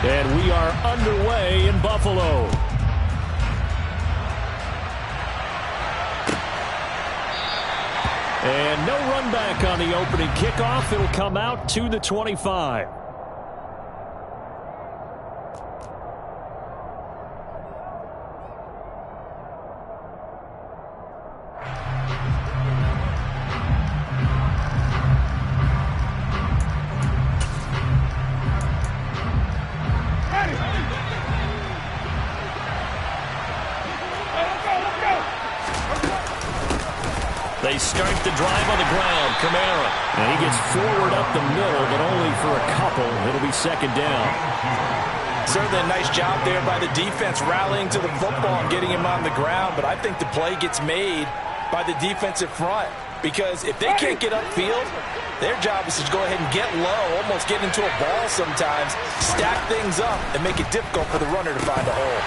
And we are underway in Buffalo. And no run back on the opening kickoff. It'll come out to the 25. They start the drive on the ground. Kamara. And he gets forward up the middle, but only for a couple. It'll be second down. Certainly a nice job there by the defense rallying to the football and getting him on the ground. But I think the play gets made by the defensive front. Because if they can't get upfield, their job is to go ahead and get low, almost get into a ball sometimes, stack things up, and make it difficult for the runner to find a hole.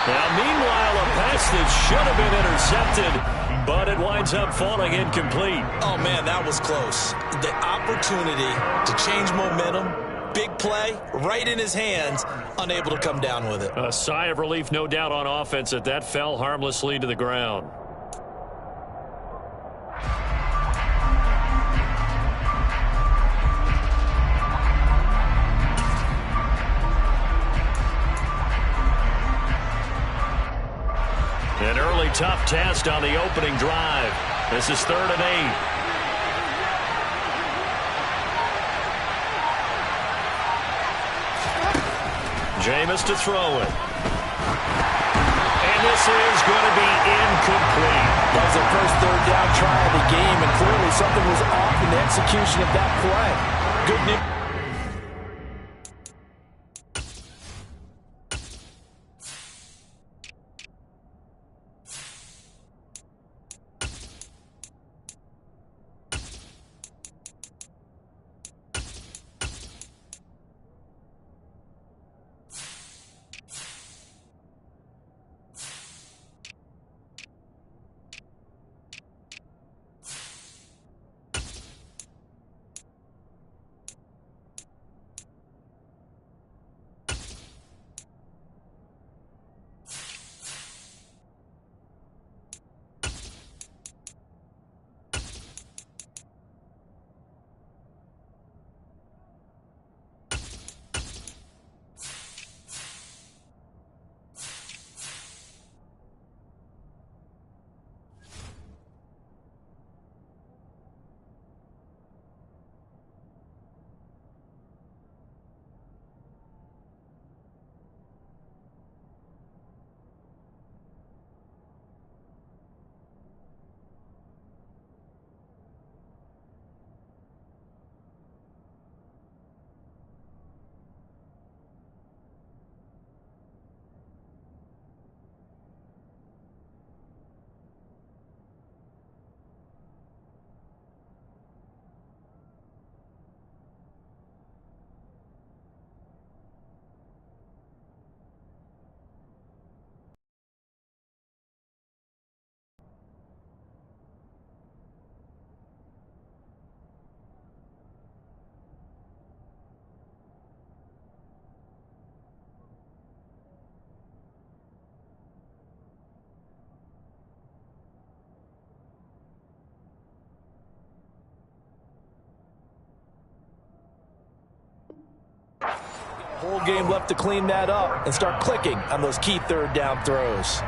Now, meanwhile, a pass that should have been intercepted, but it winds up falling incomplete. Oh, man, that was close. The opportunity to change momentum, big play, right in his hands, unable to come down with it. A sigh of relief, no doubt, on offense that fell harmlessly to the ground. An early tough test on the opening drive. This is 3rd and 8. Jameis to throw it. And this is going to be incomplete. That was their first 3rd down try of the game, and clearly something was off in the execution of that play. Good news. Whole game left to clean that up and start clicking on those key 3rd down throws.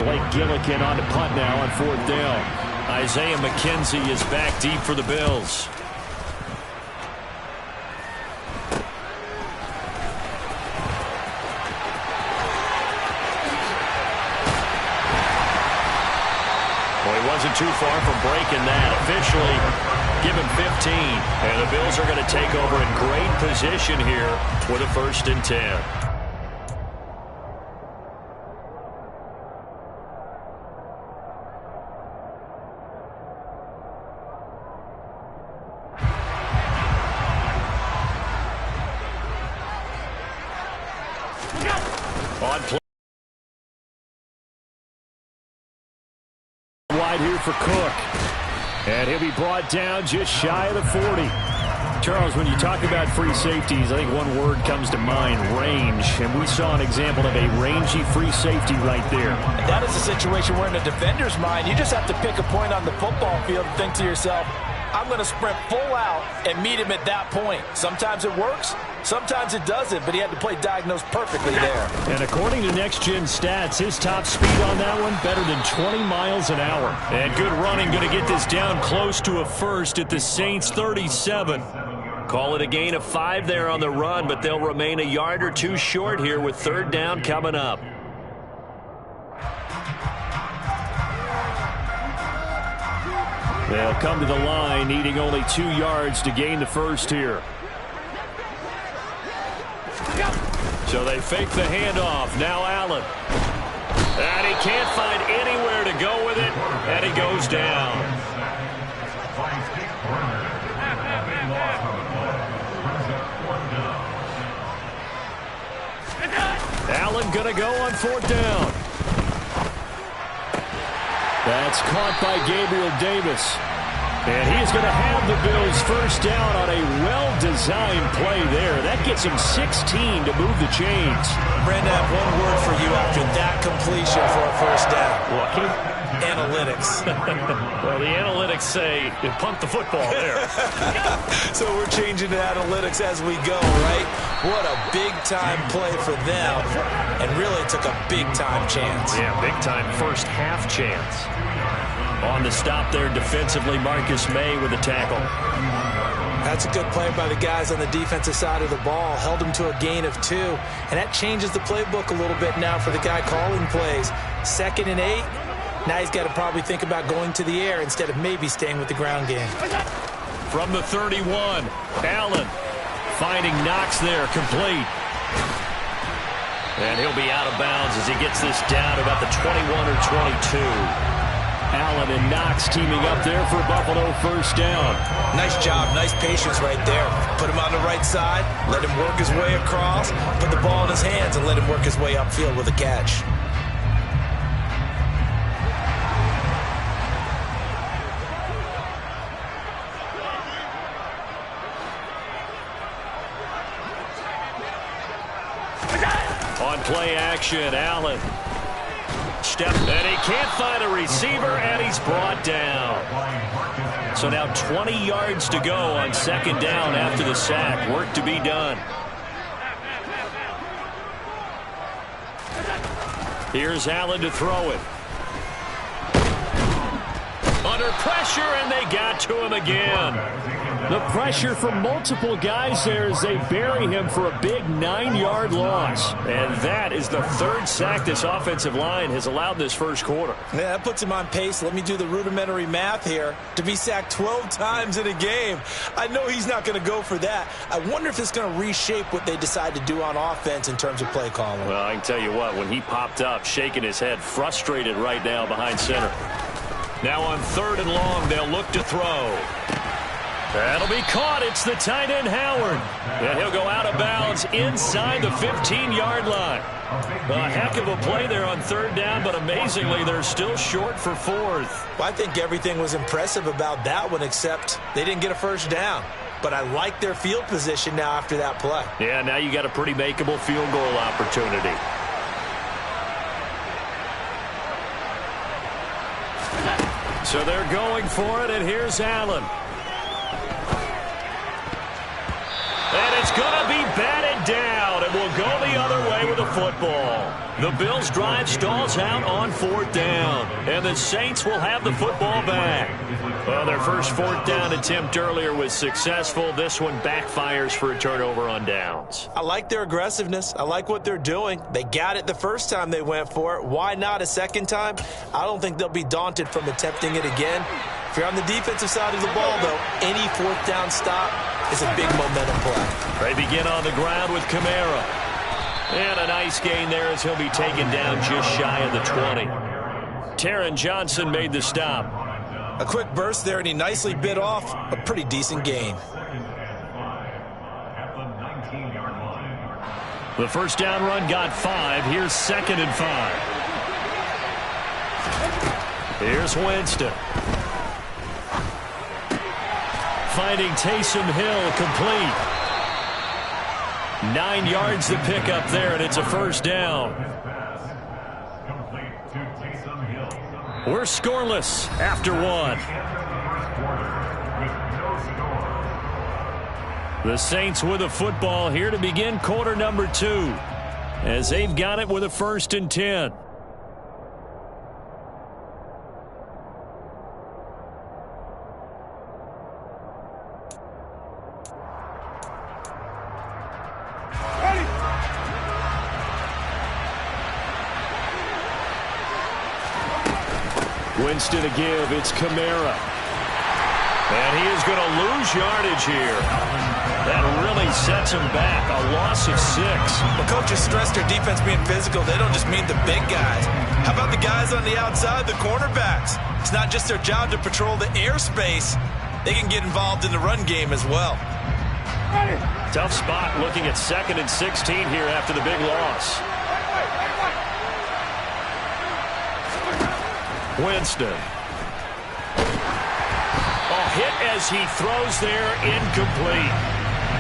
Blake Gillikin on to punt now on 4th down. Isaiah McKenzie is back deep for the Bills. Well, he wasn't too far from breaking that. Officially, give him 15. And the Bills are going to take over in great position here with a 1st and 10. On play. Wide here for Cook. And he'll be brought down just shy of the 40. Charles, when you talk about free safeties, I think one word comes to mind, range. And we saw an example of a rangy free safety right there. And that is a situation where in a defender's mind, you just have to pick a point on the football field and think to yourself, I'm going to sprint full out and meet him at that point. Sometimes it works, sometimes it doesn't, but he had to play diagnosed perfectly there. And according to Next Gen Stats, his top speed on that one, better than 20 miles an hour. And good running, going to get this down close to a first at the Saints 37. Call it a gain of 5 there on the run, but they'll remain a yard or two short here with third down coming up. They'll come to the line, needing only 2 yards to gain the first here. So they fake the handoff. Now Allen. And he can't find anywhere to go with it, and he goes down. Allen going to go on 4th down. That's caught by Gabriel Davis. And he is going to have the Bills first down on a well-designed play there. That gets him 16 to move the chains. Brandon, I have one word for you after that completion for a first down. Lucky? Analytics. Well, the analytics say you punt the football there. So we're changing to analytics as we go, right? What a big-time play for them, and really took a big-time chance. Yeah, big-time first half chance. On the stop there defensively, Marcus May with a tackle. That's a good play by the guys on the defensive side of the ball. Held him to a gain of 2, and that changes the playbook a little bit now for the guy calling plays. 2nd and 8. Now he's got to probably think about going to the air instead of maybe staying with the ground game. From the 31, Allen finding Knox there, complete. And he'll be out of bounds as he gets this down about the 21 or 22. Allen and Knox teaming up there for Buffalo first down. Nice job, nice patience right there. Put him on the right side, let him work his way across, put the ball in his hands, and let him work his way upfield with a catch. On play action, Allen. Step, and he can't find a receiver, and he's brought down. So now 20 yards to go on 2nd down after the sack. Work to be done. Here's Allen to throw it. Under pressure, and they got to him again. The pressure from multiple guys there as they bury him for a big 9-yard loss. And that is the 3rd sack this offensive line has allowed this first quarter. Yeah, that puts him on pace. Let me do the rudimentary math here. To be sacked 12 times in a game, I know he's not going to go for that. I wonder if it's going to reshape what they decide to do on offense in terms of play calling. Well, I can tell you what, when he popped up, shaking his head, frustrated right now behind center. Now on 3rd and long, they'll look to throw. That'll be caught. It's the tight end, Howard. And he'll go out of bounds inside the 15-yard line. A heck of a play there on 3rd down, but amazingly, they're still short for 4th. Well, I think everything was impressive about that one, except they didn't get a first down. But I like their field position now after that play. Yeah, now you got a pretty makeable field goal opportunity. So they're going for it, and here's Allen. And it's going to be batted down, and will go the other way with the football. The Bills' drive stalls out on 4th down, and the Saints will have the football back. Well, their first 4th down attempt earlier was successful. This one backfires for a turnover on downs. I like their aggressiveness. I like what they're doing. They got it the first time they went for it. Why not a second time? I don't think they'll be daunted from attempting it again. If you're on the defensive side of the ball, though, any 4th down stop is a big momentum play. They begin on the ground with Kamara. And a nice gain there as he'll be taken down just shy of the 20. Taron Johnson made the stop. A quick burst there, and he nicely bit off a pretty decent gain. The first down run got 5. Here's 2nd and 5. Here's Winston. finding Taysom Hill complete. 9 yards to pick up there, and it's a first down. We're scoreless after one. The Saints with the football here to begin quarter number 2, as they've got it with a 1st and 10. Winston to give. It's Kamara. And he is going to lose yardage here. That really sets him back. A loss of 6. Well, coaches stress their defense being physical. They don't just mean the big guys. How about the guys on the outside, the cornerbacks? It's not just their job to patrol the airspace. They can get involved in the run game as well. Tough spot looking at 2nd and 16 here after the big loss. Winston. Hit as he throws there, incomplete.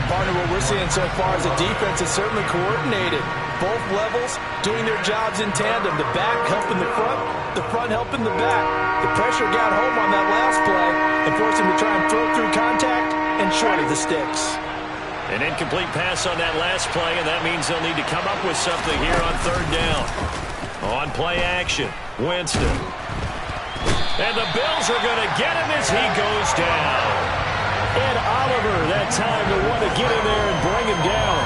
Partner, what we're seeing so far is the defense is certainly coordinated. Both levels doing their jobs in tandem. The back helping the front helping the back. The pressure got home on that last play and forced him to try and throw through contact and short of the sticks. An incomplete pass on that last play, and that means they'll need to come up with something here on 3rd down. On play action, Winston. And the Bills are going to get him as he goes down. Ed Oliver, that time to want to get in there and bring him down.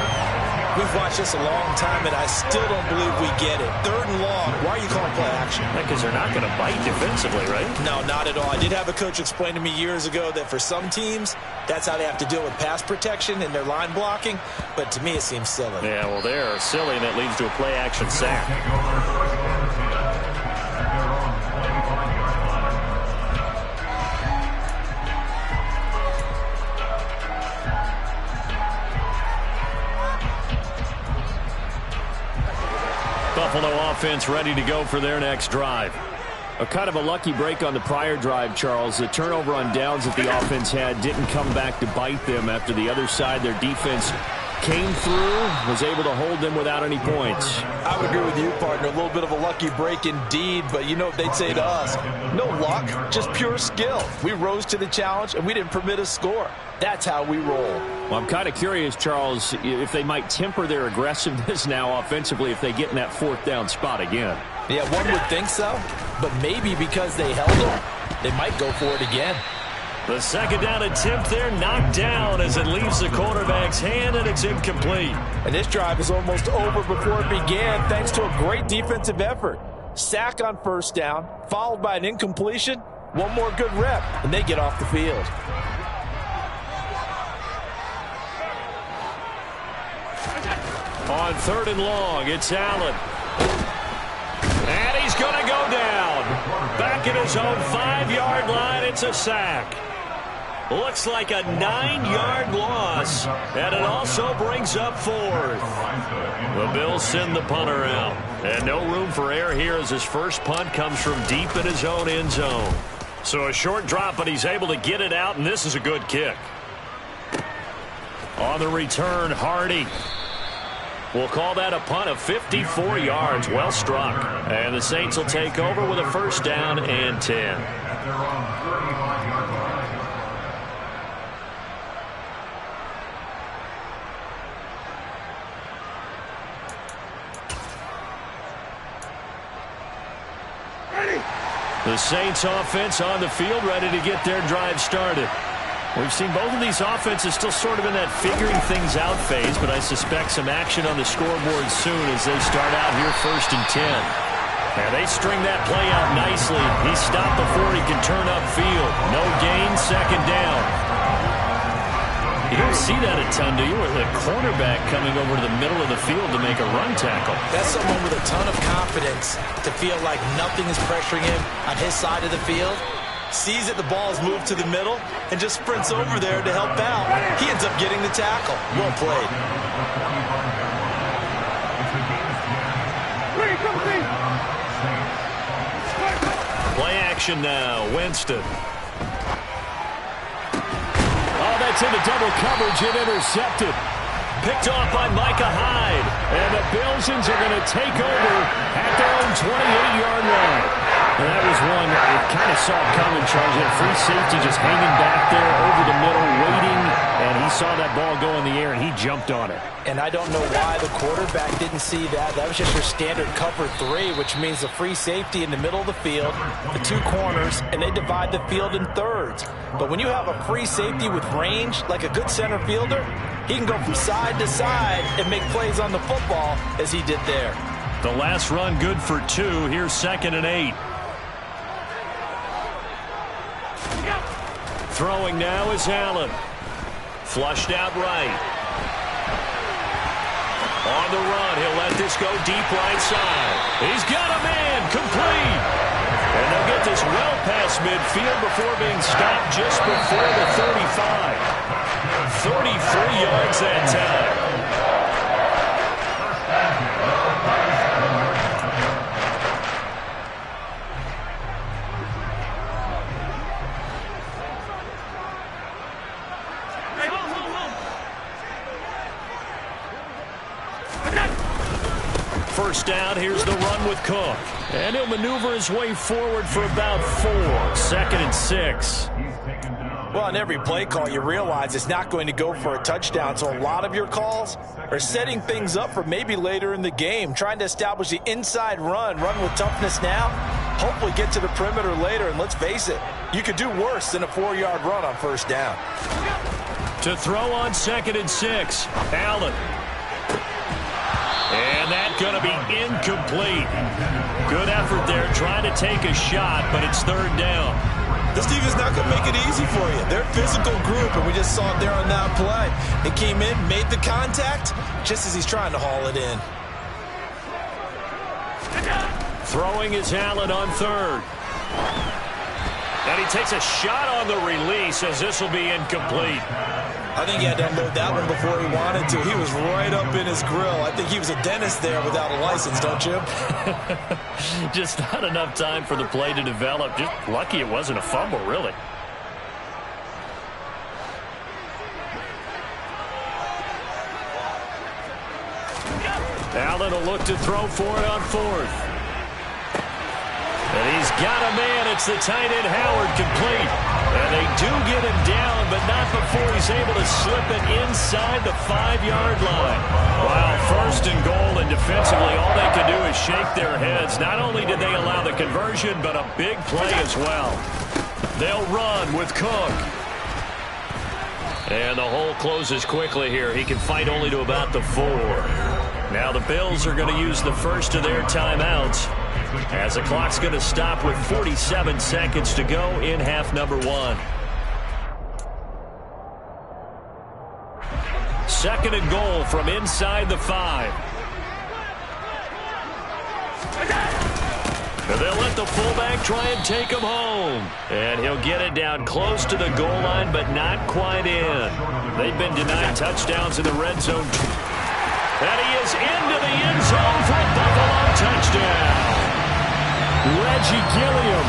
We've watched this a long time, and I still don't believe we get it. 3rd and long. Why are you calling play action? Because they're not going to bite defensively, right? No, not at all. I did have a coach explain to me years ago that for some teams, that's how they have to deal with pass protection and their line blocking. But to me, it seems silly. Yeah, well, they're silly, and that leads to a play action sack. Buffalo offense ready to go for their next drive. A kind of a lucky break on the prior drive, Charles. The turnover on downs that the offense had didn't come back to bite them after the other side. Their defense came through, was able to hold them without any points. I would agree with you, partner. A little bit of a lucky break indeed, but you know what they'd say to us? No luck, just pure skill. We rose to the challenge, and we didn't permit a score. That's how we roll. Well, I'm kind of curious, Charles, if they might temper their aggressiveness now offensively if they get in that 4th down spot again. Yeah, one would think so, but maybe because they held them, they might go for it again. The 2nd down attempt there knocked down as it leaves the quarterback's hand, and it's incomplete. And this drive is almost over before it began thanks to a great defensive effort. Sack on 1st down, followed by an incompletion. One more good rep, and they get off the field. On 3rd and long, it's Allen. And he's going to go down. Back at his own 5-yard line, it's a sack. Looks like a 9-yard loss, and it also brings up 4th. The Bills send the punter out. And no room for error here as his first punt comes from deep in his own end zone. So a short drop, but he's able to get it out, and this is a good kick. On the return, Hardy. We'll call that a punt of 54 yards. Well struck. And the Saints will take over with a 1st down and 10. The Saints offense on the field ready to get their drive started. We've seen both of these offenses still sort of in that figuring things out phase, but I suspect some action on the scoreboard soon as they start out here 1st and 10. And they string that play out nicely. He stopped before he can turn upfield. No gain, 2nd down. You don't see that a ton, do you? With a cornerback coming over to the middle of the field to make a run tackle. That's someone with a ton of confidence to feel like nothing is pressuring him on his side of the field. Sees that the ball is moved to the middle and just sprints over there to help out. He ends up getting the tackle. Well played. Play action now. Winston. gets into double coverage and intercepted. Picked off by Micah Hyde. And the Bills are going to take over at their own 28-yard line. And that was one that you kind of saw coming, Charles. You had a free safety just hanging back there over the middle, waiting. And he saw that ball go in the air, and he jumped on it. And I don't know why the quarterback didn't see that. That was just your standard cover 3, which means the free safety in the middle of the field, the 2 corners, and they divide the field in thirds. But when you have a free safety with range, like a good center fielder, he can go from side to side and make plays on the football as he did there. The last run good for 2. Here's 2nd and 8. Throwing now is Allen. Flushed out right. On the run, he'll let this go deep right side. He's got a man, complete. And they'll get this well past midfield before being stopped just before the 35. 33 yards that time. First down, here's the run with Cook. And he'll maneuver his way forward for about 4. 2nd and 6. Well, on every play call, you realize it's not going to go for a touchdown. So a lot of your calls are setting things up for maybe later in the game, trying to establish the inside run with toughness now, hopefully get to the perimeter later. And let's face it, you could do worse than a 4-yard run on first down. To throw on 2nd and 6, Allen. And that's going to be incomplete. Good effort there trying to take a shot, but it's 3rd down. This team is not going to make it easy for you. They're a physical group, and we just saw it there on that play. They came in, made the contact, just as he's trying to haul it in. Throwing is Allen on 3rd. And he takes a shot on the release as this will be incomplete. I think he had to unload that one before he wanted to. He was right up in his grill. I think he was a dentist there without a license, don't you? Just not enough time for the play to develop. Just lucky it wasn't a fumble, really. Allen will look to throw for it on 4th. And he's got a man. It's the tight end, Howard, complete. And they do get him down, but not before he's able to slip it inside the 5-yard line. Wow, 1st and goal, and defensively all they can do is shake their heads. Not only did they allow the conversion, but a big play as well. They'll run with Cook. And the hole closes quickly here. He can fight only to about the 4. Now the Bills are going to use the first of their timeouts, as the clock's going to stop with 47 seconds to go in half number 1. 2nd and goal from inside the 5. And they'll let the fullback try and take him home. And he'll get it down close to the goal line, but not quite in. They've been denied touchdowns in the red zone. And he is into the end zone for a Buffalo touchdown. Reggie Gilliam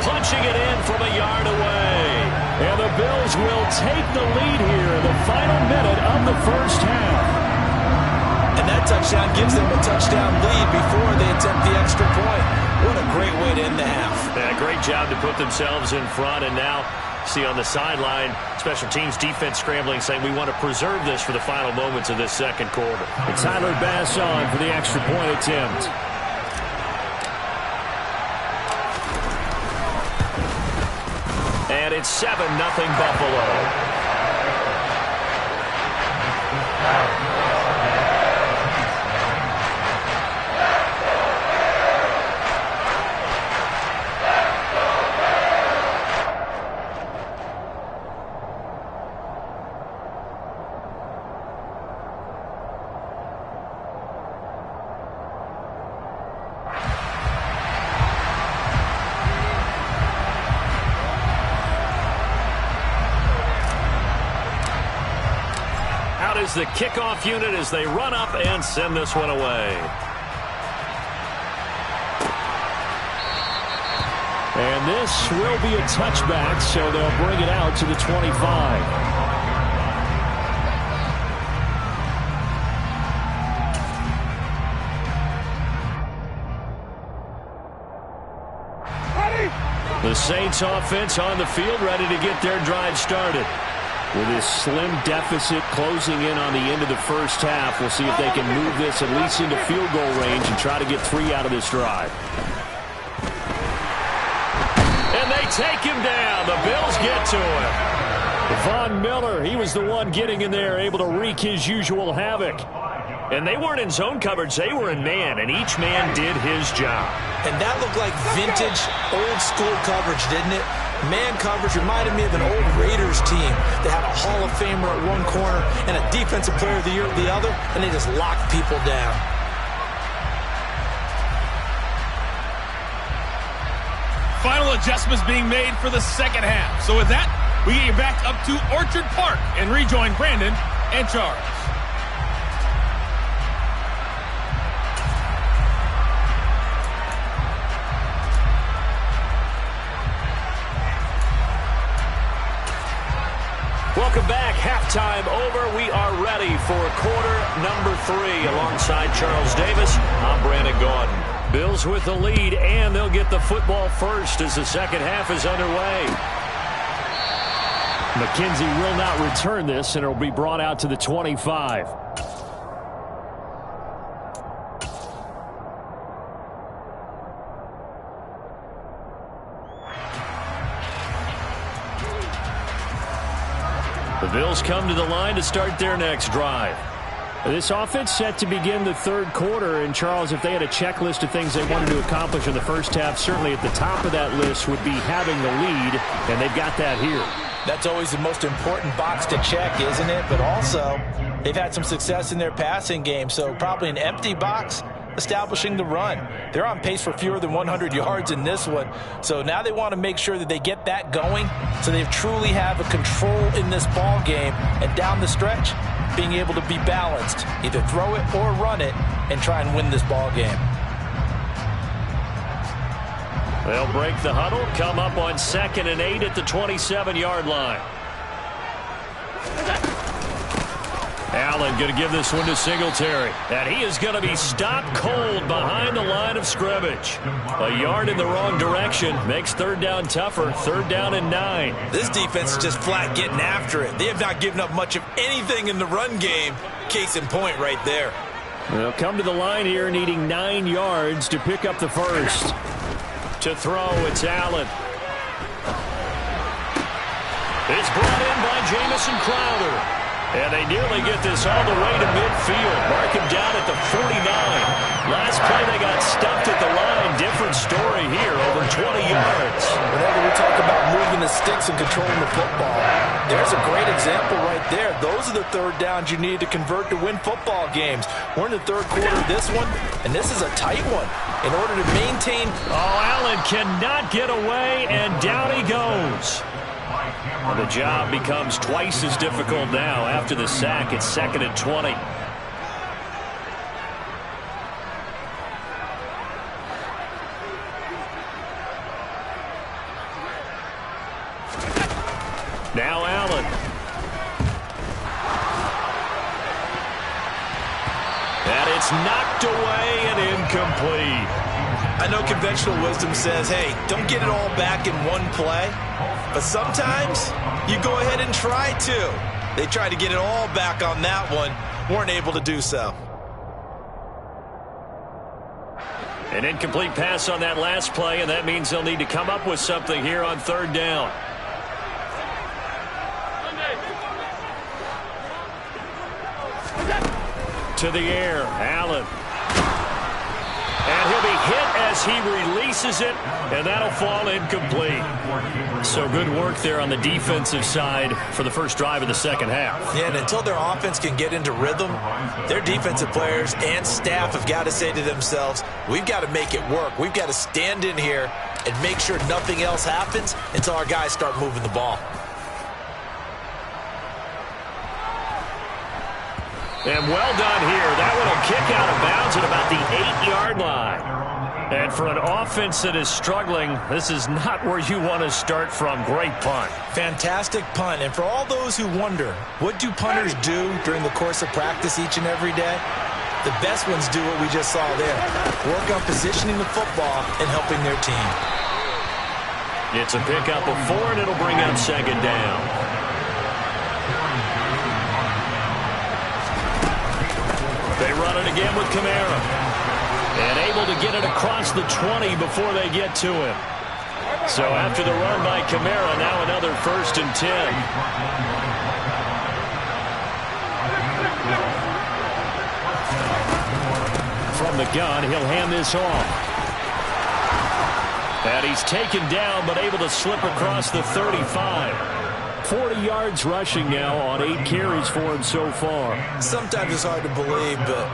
punching it in from a yard away. And the Bills will take the lead here in the final minute of the first half. And that touchdown gives them a touchdown lead before they attempt the extra point. What a great way to end the half. Yeah, great job to put themselves in front. And now, see on the sideline, special teams defense scrambling, saying we want to preserve this for the final moments of this second quarter. And Tyler Bass on for the extra point attempt. And it's 7-0 Buffalo. Is the kickoff unit as they run up and send this one away. And this will be a touchback, so they'll bring it out to the 25. Saints offense on the field, ready to get their drive started. With this slim deficit closing in on the end of the first half, we'll see if they can move this at least into field goal range and try to get 3 out of this drive. And they take him down. The Bills get to him. Von Miller, he was the one getting in there, able to wreak his usual havoc. And they weren't in zone coverage, they were in man, and each man did his job. And that looked like vintage, old-school coverage, didn't it? Man coverage reminded me of an old Raiders team. They had a Hall of Famer at one corner and a Defensive Player of the Year at the other, and they just locked people down. Final adjustments being made for the second half. So with that, we get you back up to Orchard Park and rejoin Brandon and Charles. Welcome back. Halftime over. We are ready for quarter number 3. Alongside Charles Davis, I'm Brandon Gaudin. Bills with the lead, and they'll get the football first as the second half is underway. McKenzie will not return this, and it will be brought out to the 25. The Bills come to the line to start their next drive. This offense set to begin the third quarter, and Charles, if they had a checklist of things they wanted to accomplish in the first half, certainly at the top of that list would be having the lead, and they've got that here. That's always the most important box to check, isn't it? But also, they've had some success in their passing game, so probably an empty box establishing the run. They're on pace for fewer than 100 yards in this one, so now they want to make sure that they get that going so they truly have a control in this ball game, and down the stretch, being able to be balanced, either throw it or run it, and try and win this ball game. They'll break the huddle, come up on 2nd and 8 at the 27-yard line. Allen going to give this one to Singletary, and he is going to be stopped cold behind the line of scrimmage. A yard in the wrong direction makes third down tougher. 3rd down and 9. This defense is just flat getting after it. They have not given up much of anything in the run game. Case in point right there. They'll come to the line here needing 9 yards to pick up the first. To throw, it's Allen. It's brought in by Jamison Crowder. And they nearly get this all the way to midfield. Mark him down at the 49. Last play they got stuffed at the line. Different story here, over 20 yards. Whenever we talk about moving the sticks and controlling the football, there's a great example right there. Those are the third downs you need to convert to win football games. We're in the third quarter of this one, and this is a tight one. In order to maintain... Oh, Allen cannot get away, and down he goes. The job becomes twice as difficult now after the sack. It's 2nd and 20. Now Allen. And it's knocked away and incomplete. I know conventional wisdom says, hey, don't get it all back in one play. But sometimes you go ahead and try to. They tried to get it all back on that one. Weren't able to do so. An incomplete pass on that last play, and that means they'll need to come up with something here on 3rd down. To the air, Allen. And he'll be hit as he releases it, and that'll fall incomplete. So good work there on the defensive side for the first drive of the second half. Yeah, and until their offense can get into rhythm, their defensive players and staff have got to say to themselves, we've got to make it work. We've got to stand in here and make sure nothing else happens until our guys start moving the ball. And well done here. That one will kick out of bounds at about the 8-yard line. And for an offense that is struggling, this is not where you want to start from. Great punt. Fantastic punt. And for all those who wonder, what do punters do during the course of practice each and every day? The best ones do what we just saw there. Work on positioning the football and helping their team. It's a pickup of 4, and it'll bring up second down. They run it again with Kamara. And able to get it across the 20 before they get to him. So after the run by Kamara, now another 1st and 10. From the gun, he'll hand this off. And he's taken down, but able to slip across the 35. 40 yards rushing now on 8 carries for him so far. Sometimes it's hard to believe, but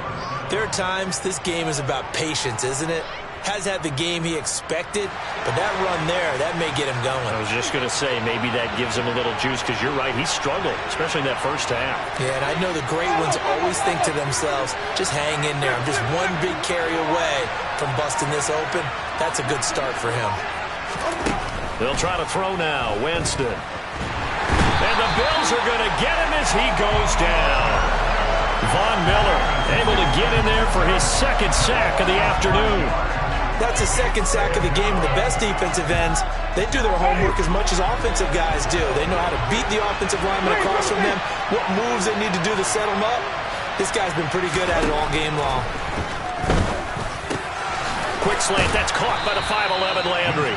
there are times this game is about patience, isn't it? Has had the game he expected, but that run there, that may get him going. I was just going to say, maybe that gives him a little juice, because you're right, he struggled, especially in that first half. Yeah, and I know the great ones always think to themselves, just hang in there. I'm just one big carry away from busting this open. That's a good start for him. They'll try to throw now. Winston. And the Bills are going to get him as he goes down. Von Miller able to get in there for his 2nd sack of the afternoon. That's a 2nd sack of the game. The best defensive ends, they do their homework as much as offensive guys do. They know how to beat the offensive lineman across from them, what moves they need to do to set them up. This guy's been pretty good at it all game long. Quick slant, that's caught by the 5'11" Landry.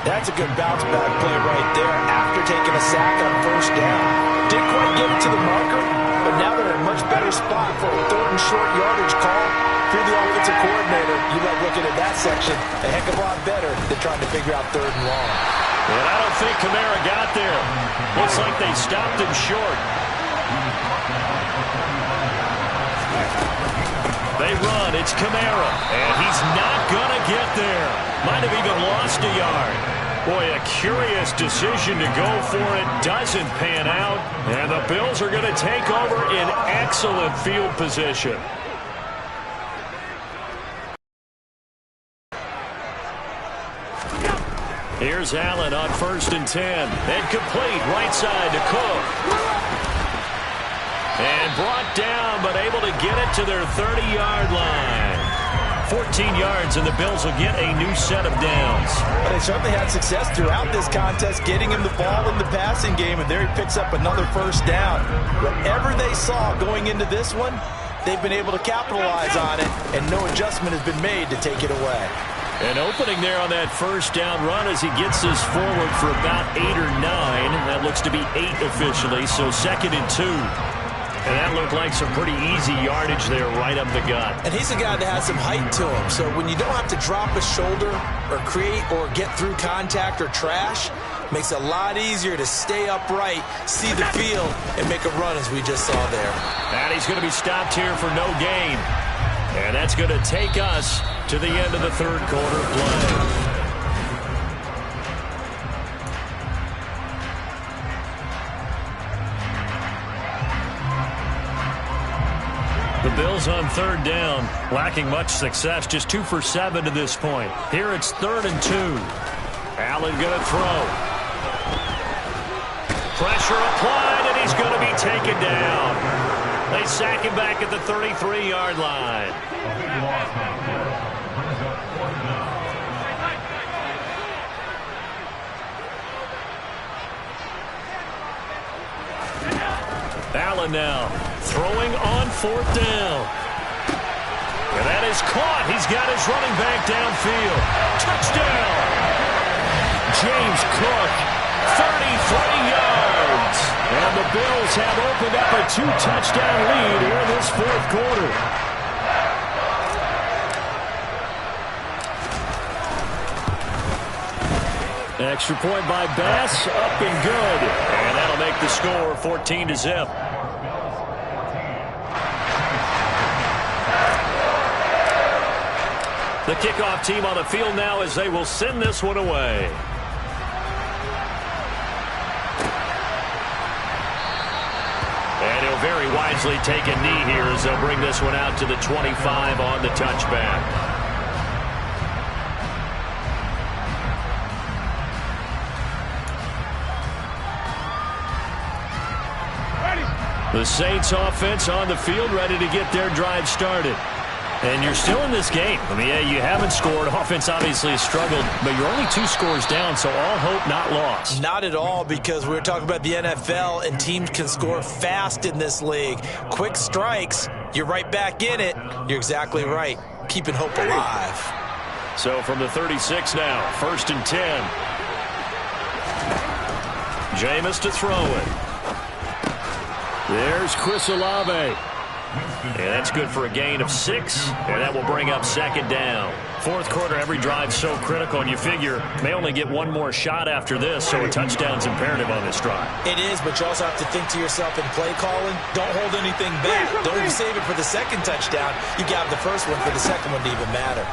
That's a good bounce-back play right there after taking a sack on 1st down. Didn't quite get it to the marker, but now they're in a much better spot for a 3rd and short yardage call. If you're the offensive coordinator, you love looking at that section a heck of a lot better than trying to figure out 3rd and long. And I don't think Kamara got there. Looks like they stopped him short. They run, it's Kamara, and he's not going to get there. Might have even lost a yard. Boy, a curious decision to go for it. Doesn't pan out, and the Bills are going to take over in excellent field position. Here's Allen on 1st and 10. And complete right side to Cook. And brought down, but able to get it to their 30-yard line. 14 yards, and the Bills will get a new set of downs. But they certainly had success throughout this contest, getting him the ball in the passing game, and there he picks up another 1st down. Whatever they saw going into this one, they've been able to capitalize on it, and no adjustment has been made to take it away. An opening there on that 1st down run as he gets this forward for about 8 or 9. That looks to be 8 officially, so 2nd and 2. And that looked like some pretty easy yardage there right up the gut. And he's a guy that has some height to him. So when you don't have to drop a shoulder or create or get through contact or trash, makes it a lot easier to stay upright, see the field, and make a run as we just saw there. And he's going to be stopped here for no gain. And that's going to take us to the end of the 3rd quarter play. The Bills on 3rd down, lacking much success, just 2 for 7 to this point. Here it's 3rd and 2. Allen going to throw. Pressure applied, and he's going to be taken down. They sack him back at the 33-yard line. Allen now throwing on 4th down. And that is caught. He's got his running back downfield. Touchdown! James Cook, 33 yards. And the Bills have opened up a 2-touchdown lead here in this 4th quarter. Extra point by Bass, up and good. And that'll make the score 14-0. The kickoff team on the field now as they will send this one away. And he'll very wisely take a knee here as they'll bring this one out to the 25 on the touchback. The Saints offense on the field, ready to get their drive started. And you're still in this game. I mean, yeah, you haven't scored. Offense obviously has struggled, but you're only 2 scores down, so all hope not lost. Not at all, because we were talking about the NFL, and teams can score fast in this league. Quick strikes, you're right back in it. You're exactly right. Keeping hope alive. So from the 36 now, 1st and 10. Jameis to throw it. There's Chris Olave. And that's good for a gain of 6, and that will bring up 2nd down. 4th quarter, every drive's so critical, and you figure may only get one more shot after this, so a touchdown's imperative on this drive. It is, but you also have to think to yourself in play calling, don't hold anything back. Don't even save it for the 2nd touchdown. You got the first one for the 2nd one to even matter.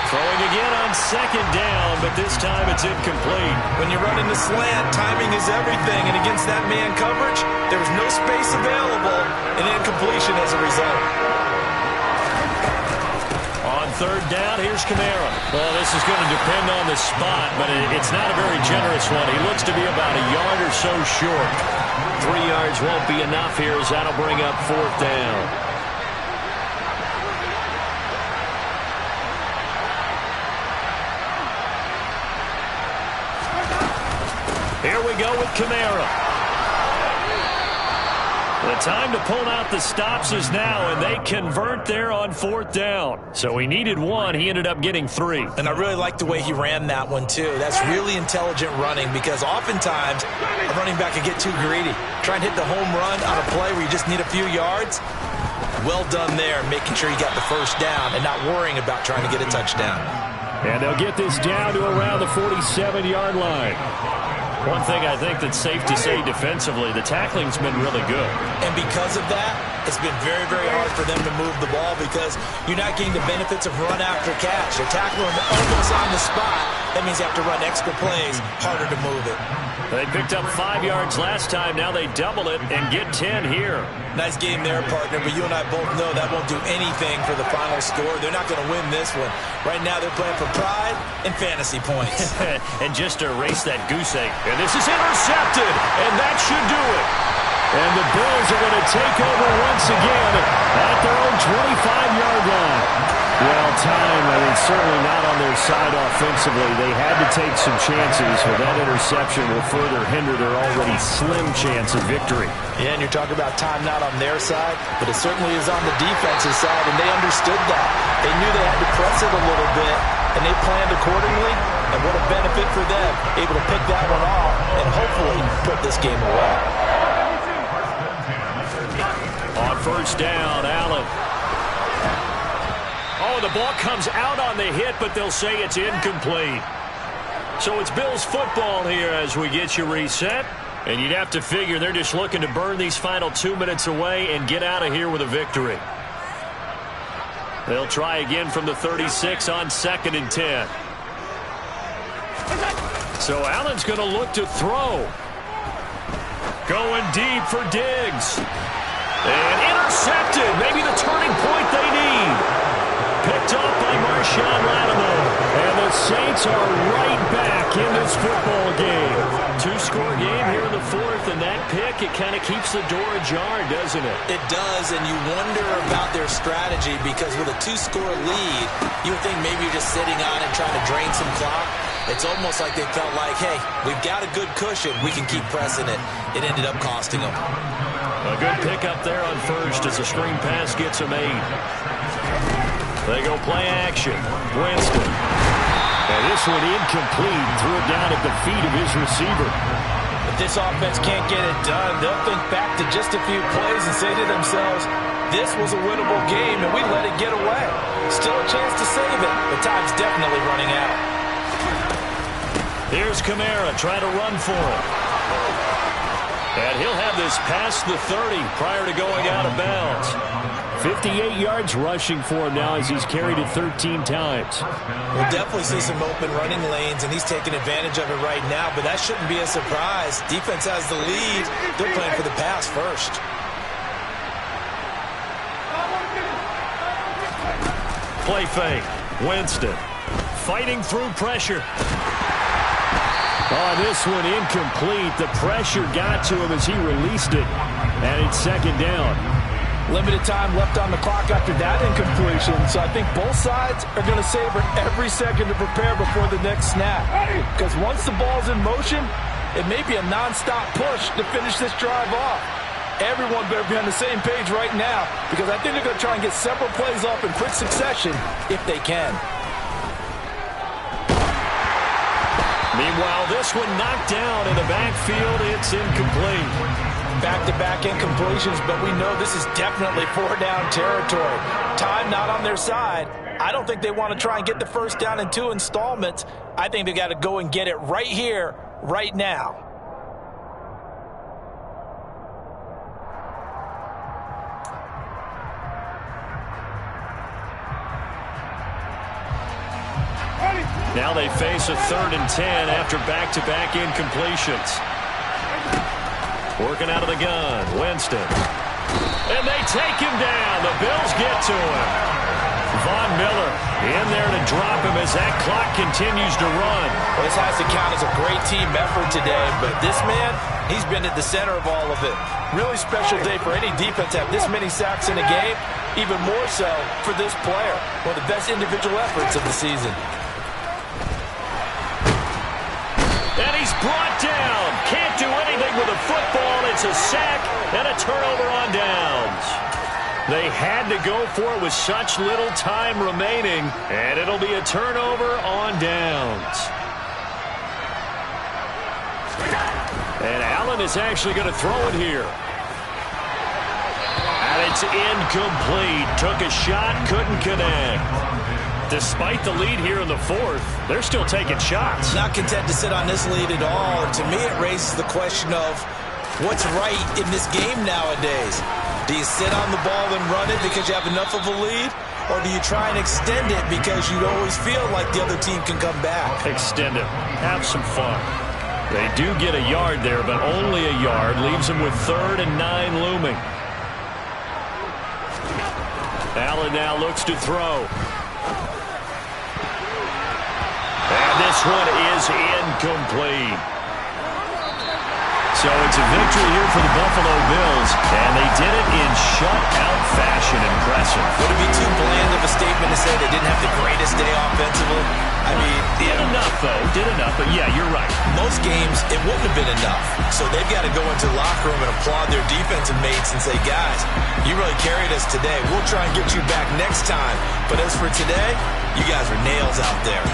Throwing again on 2nd down, but this time it's incomplete. When you're running the slant, timing is everything, and against that man coverage, there was no space available, and incompletion as a result. On 3rd down, here's Kamara. Well, this is going to depend on the spot, but it's not a very generous one. He looks to be about a yard or so short. 3 yards won't be enough here, as that'll bring up 4th down. Here we go with Kamara. The time to pull out the stops is now, and they convert there on 4th down. So he needed 1. He ended up getting 3. And I really like the way he ran that one, too. That's really intelligent running, because oftentimes a running back can get too greedy. Try and hit the home run on a play where you just need a few yards. Well done there, making sure you got the 1st down and not worrying about trying to get a touchdown. And they'll get this down to around the 47-yard line. One thing I think that's safe to say defensively, the tackling's been really good. And because of that, it's been very, very hard for them to move the ball, because you're not getting the benefits of run after catch. They're tackling almost on the spot. That means you have to run extra plays, harder to move it. They picked up 5 yards last time. Now they double it and get 10 here. Nice game there, partner, but you and I both know that won't do anything for the final score. They're not going to win this one. Right now they're playing for pride and fantasy points. And just to erase that goose egg. And this is intercepted, and that should do it. And the Bills are going to take over once again at their own 25-yard line. Well, time, I mean, certainly not on their side offensively. They had to take some chances, but that interception will further hinder their already slim chance of victory. Yeah, and you're talking about time not on their side, but it certainly is on the defensive side, and they understood that. They knew they had to press it a little bit, and they planned accordingly, and what a benefit for them, able to pick that one off and hopefully put this game away. On 1st down, Allen. Oh, the ball comes out on the hit, but they'll say it's incomplete. So it's Bills football here as we get you reset. And you'd have to figure they're just looking to burn these final 2 minutes away and get out of here with a victory. They'll try again from the 36 on 2nd and 10. So Allen's going to look to throw. Going deep for Diggs. And intercepted. Maybe the turning point they need. Picked up by Marshawn Lattimore. And the Saints are right back in this football game. 2-score game here in the 4th, and that pick, it kind of keeps the door ajar, doesn't it? It does, and you wonder about their strategy, because with a 2-score lead, you would think maybe you're just sitting on it trying to drain some clock. It's almost like they felt like, hey, we've got a good cushion. We can keep pressing it. It ended up costing them. A good pickup there on 1st as the screen pass gets a made. They go play action. Winston. And this one incomplete. Threw it down at the feet of his receiver. If this offense can't get it done, they'll think back to just a few plays and say to themselves, this was a winnable game and we let it get away. Still a chance to save it, but time's definitely running out. Here's Kamara trying to run for it. And he'll have this past the 30 prior to going out of bounds. 58 yards rushing for him now as he's carried it 13 times. We'll definitely see some open running lanes, and he's taking advantage of it right now, but that shouldn't be a surprise. Defense has the lead. They're playing for the pass first. Play fake. Winston fighting through pressure. Oh, this one incomplete. The pressure got to him as he released it. And it's second down. Limited time left on the clock after that incompletion. So I think both sides are going to savor every second to prepare before the next snap. Because once the ball's in motion, it may be a nonstop push to finish this drive off. Everyone better be on the same page right now, because I think they're going to try and get several plays off in quick succession if they can. Meanwhile, this one knocked down in the backfield. It's incomplete. Back-to-back incompletions, but we know this is definitely four-down territory. Time not on their side. I don't think they want to try and get the first down in 2 installments. I think they got to go and get it right here, right now. Now they face a 3rd and 10 after back-to-back incompletions. Working out of the gun, Winston. And they take him down. The Bills get to him. Von Miller in there to drop him as that clock continues to run. Well, this has to count as a great team effort today, but this man, he's been at the center of all of it. Really special day for any defense to have this many sacks in a game, even more so for this player. One of the best individual efforts of the season. And he's brought down. Can't do anything with a football. It's a sack and a turnover on downs. They had to go for it with such little time remaining, and it'll be a turnover on downs. And Allen is actually going to throw it here. And it's incomplete. Took a shot, couldn't connect. Despite the lead here in the 4th, they're still taking shots. Not content to sit on this lead at all. And to me, it raises the question of what's right in this game nowadays. Do you sit on the ball and run it because you have enough of a lead? Or do you try and extend it because you always feel like the other team can come back? Extend it. Have some fun. They do get a yard there, but only a yard. Leaves them with 3rd and 9 looming. Allen now looks to throw. And this one is incomplete. So it's a victory here for the Buffalo Bills, and they did it in shutout fashion. Impressive. Would it be too bland of a statement to say they didn't have the greatest day offensively? I mean, did enough, though. Did enough, but yeah, you're right. Most games, it wouldn't have been enough. So they've got to go into the locker room and applaud their defensive mates and say, guys, you really carried us today. We'll try and get you back next time. But as for today, you guys are nails out there.